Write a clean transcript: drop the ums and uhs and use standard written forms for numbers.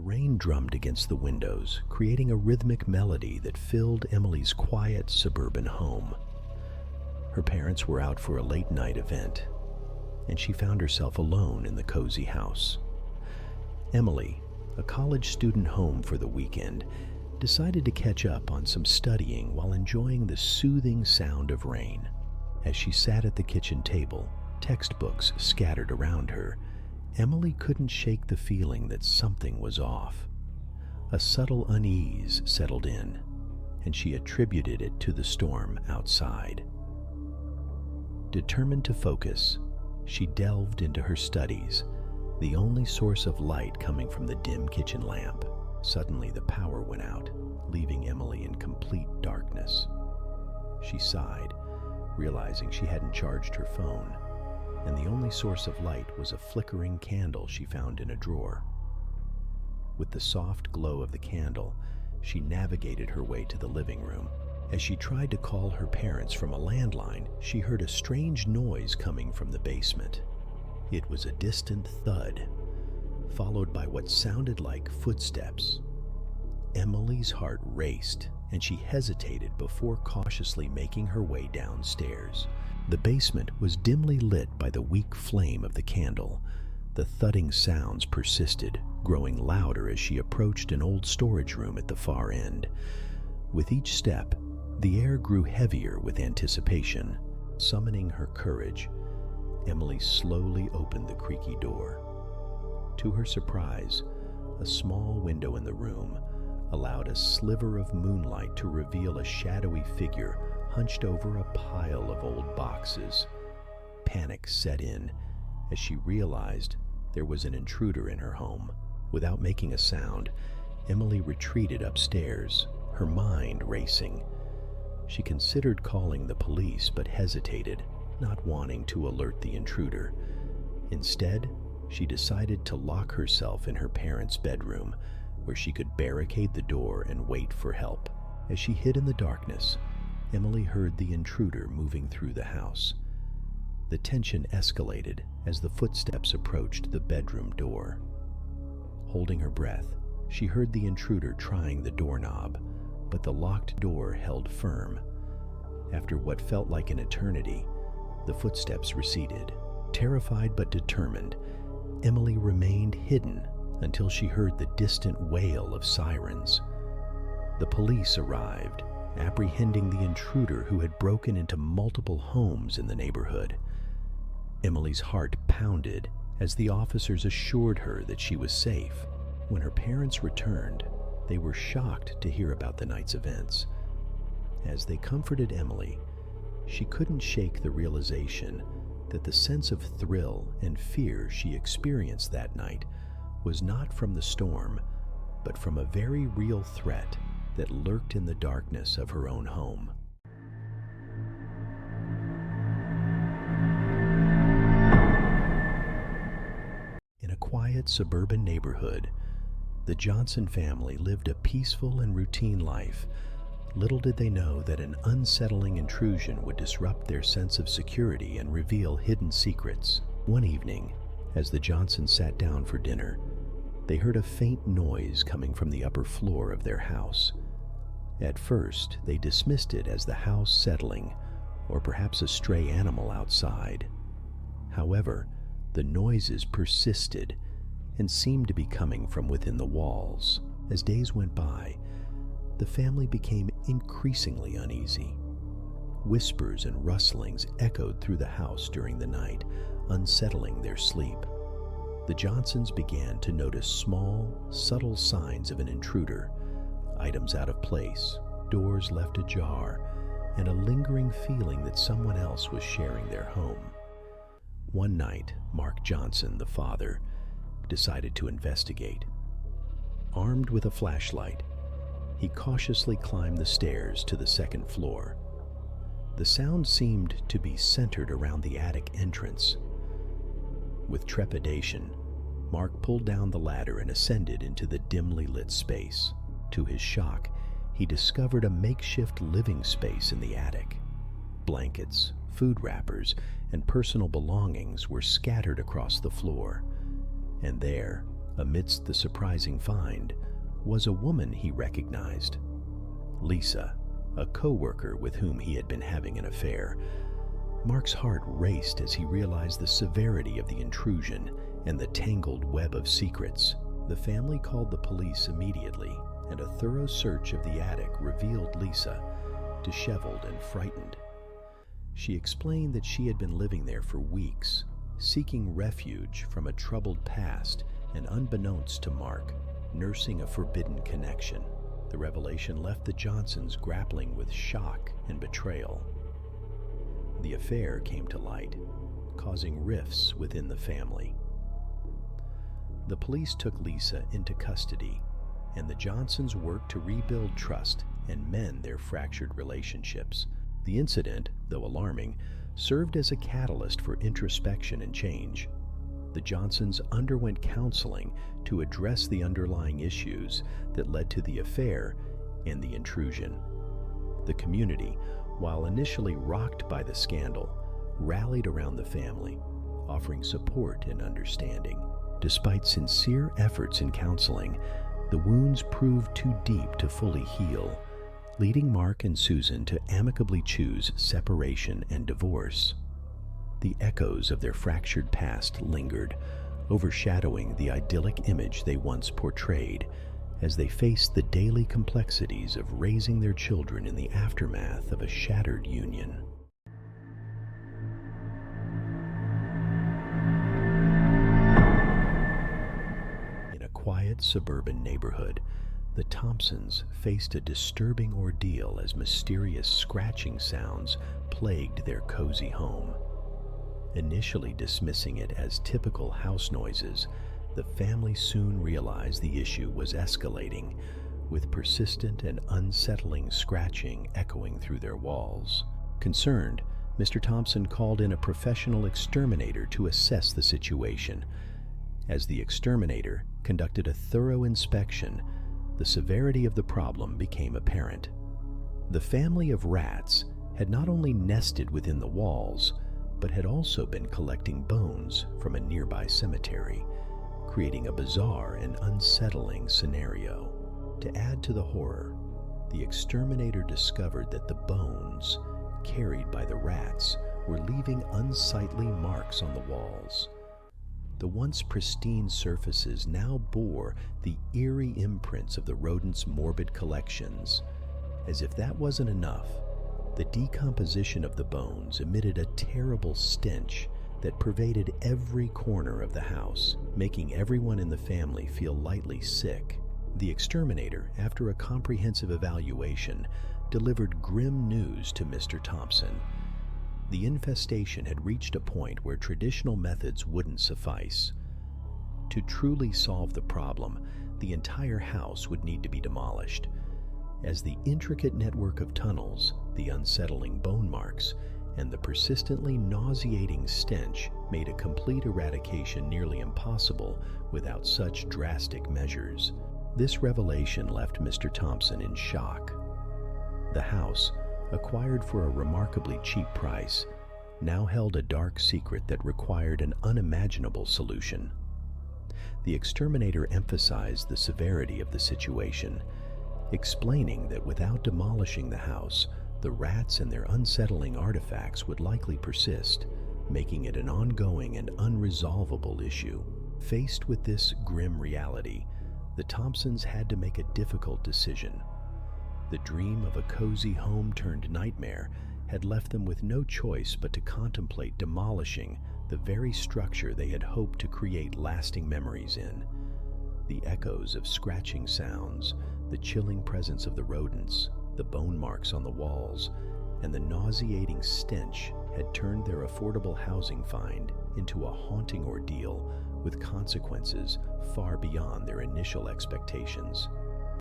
rain drummed against the windows, creating a rhythmic melody that filled Emily's quiet suburban home. Her parents were out for a late-night event, and she found herself alone in the cozy house. Emily, a college student home for the weekend, decided to catch up on some studying while enjoying the soothing sound of rain. As she sat at the kitchen table, textbooks scattered around her, Emily couldn't shake the feeling that something was off. A subtle unease settled in, and she attributed it to the storm outside. Determined to focus, she delved into her studies, the only source of light coming from the dim kitchen lamp. Suddenly, the power went out, leaving Emily in complete darkness. She sighed, realizing she hadn't charged her phone, and the only source of light was a flickering candle she found in a drawer. With the soft glow of the candle, she navigated her way to the living room. As she tried to call her parents from a landline, she heard a strange noise coming from the basement. It was a distant thud, followed by what sounded like footsteps. Emily's heart raced, and she hesitated before cautiously making her way downstairs. The basement was dimly lit by the weak flame of the candle. The thudding sounds persisted, growing louder as she approached an old storage room at the far end. With each step, the air grew heavier with anticipation. Summoning her courage, Emily slowly opened the creaky door. To her surprise, a small window in the room allowed a sliver of moonlight to reveal a shadowy figure hunched over a pile of old boxes. Panic set in as she realized there was an intruder in her home. Without making a sound, Emily retreated upstairs, her mind racing. She considered calling the police but hesitated, not wanting to alert the intruder. Instead, she decided to lock herself in her parents' bedroom, where she could barricade the door and wait for help. As she hid in the darkness, Emily heard the intruder moving through the house. The tension escalated as the footsteps approached the bedroom door. Holding her breath, she heard the intruder trying the doorknob, but the locked door held firm. After what felt like an eternity, the footsteps receded. Terrified but determined, Emily remained hidden until she heard the distant wail of sirens. The police arrived, apprehending the intruder who had broken into multiple homes in the neighborhood. Emily's heart pounded as the officers assured her that she was safe. When her parents returned, they were shocked to hear about the night's events. As they comforted Emily, she couldn't shake the realization that the sense of thrill and fear she experienced that night was not from the storm, but from a very real threat that lurked in the darkness of her own home. In a quiet suburban neighborhood, the Johnson family lived a peaceful and routine life. Little did they know that an unsettling intrusion would disrupt their sense of security and reveal hidden secrets. One evening, as the Johnsons sat down for dinner, they heard a faint noise coming from the upper floor of their house. At first, they dismissed it as the house settling, or perhaps a stray animal outside. However, the noises persisted and seemed to be coming from within the walls. As days went by, the family became increasingly uneasy. Whispers and rustlings echoed through the house during the night, unsettling their sleep. The Johnsons began to notice small, subtle signs of an intruder: items out of place, doors left ajar, and a lingering feeling that someone else was sharing their home. One night, Mark Johnson, the father, decided to investigate. Armed with a flashlight, he cautiously climbed the stairs to the second floor. The sound seemed to be centered around the attic entrance. With trepidation, Mark pulled down the ladder and ascended into the dimly lit space. To his shock, he discovered a makeshift living space in the attic. Blankets, food wrappers, and personal belongings were scattered across the floor. And there, Amidst the surprising find was a woman he recognized. Lisa, a co-worker with whom he had been having an affair. Mark's heart raced as he realized the severity of the intrusion and the tangled web of secrets. The family called the police immediately, and a thorough search of the attic revealed Lisa, disheveled and frightened. She explained that she had been living there for weeks, seeking refuge from a troubled past and, unbeknownst to Mark, nursing a forbidden connection. The revelation left the Johnsons grappling with shock and betrayal. The affair came to light, causing rifts within the family. The police took Lisa into custody, and the Johnsons worked to rebuild trust and mend their fractured relationships. The incident, though alarming, served as a catalyst for introspection and change. The Johnsons underwent counseling to address the underlying issues that led to the affair and the intrusion. The community, while initially rocked by the scandal, rallied around the family, offering support and understanding. Despite sincere efforts in counseling, the wounds proved too deep to fully heal, leading Mark and Susan to amicably choose separation and divorce. The echoes of their fractured past lingered, overshadowing the idyllic image they once portrayed as they faced the daily complexities of raising their children in the aftermath of a shattered union. In a quiet suburban neighborhood, the Thompsons faced a disturbing ordeal as mysterious scratching sounds plagued their cozy home. Initially dismissing it as typical house noises, the family soon realized the issue was escalating, with persistent and unsettling scratching echoing through their walls. Concerned, Mr. Thompson called in a professional exterminator to assess the situation. As the exterminator conducted a thorough inspection, the severity of the problem became apparent. The family of rats had not only nested within the walls, but had also been collecting bones from a nearby cemetery, creating a bizarre and unsettling scenario. To add to the horror, the exterminator discovered that the bones carried by the rats were leaving unsightly marks on the walls. The once pristine surfaces now bore the eerie imprints of the rodents' morbid collections. As if that wasn't enough, the decomposition of the bones emitted a terrible stench that pervaded every corner of the house, making everyone in the family feel lightly sick. The exterminator, after a comprehensive evaluation, delivered grim news to Mr. Thompson. The infestation had reached a point where traditional methods wouldn't suffice. To truly solve the problem, the entire house would need to be demolished, as the intricate network of tunnels, the unsettling bone marks, and the persistently nauseating stench made a complete eradication nearly impossible without such drastic measures. This revelation left Mr. Thompson in shock. The house, acquired for a remarkably cheap price, now held a dark secret that required an unimaginable solution. The exterminator emphasized the severity of the situation, explaining that without demolishing the house, the rats and their unsettling artifacts would likely persist, making it an ongoing and unresolvable issue. Faced with this grim reality, the Thompsons had to make a difficult decision. The dream of a cozy home turned nightmare had left them with no choice but to contemplate demolishing the very structure they had hoped to create lasting memories in. The echoes of scratching sounds, the chilling presence of the rodents, the bone marks on the walls, and the nauseating stench had turned their affordable housing find into a haunting ordeal with consequences far beyond their initial expectations.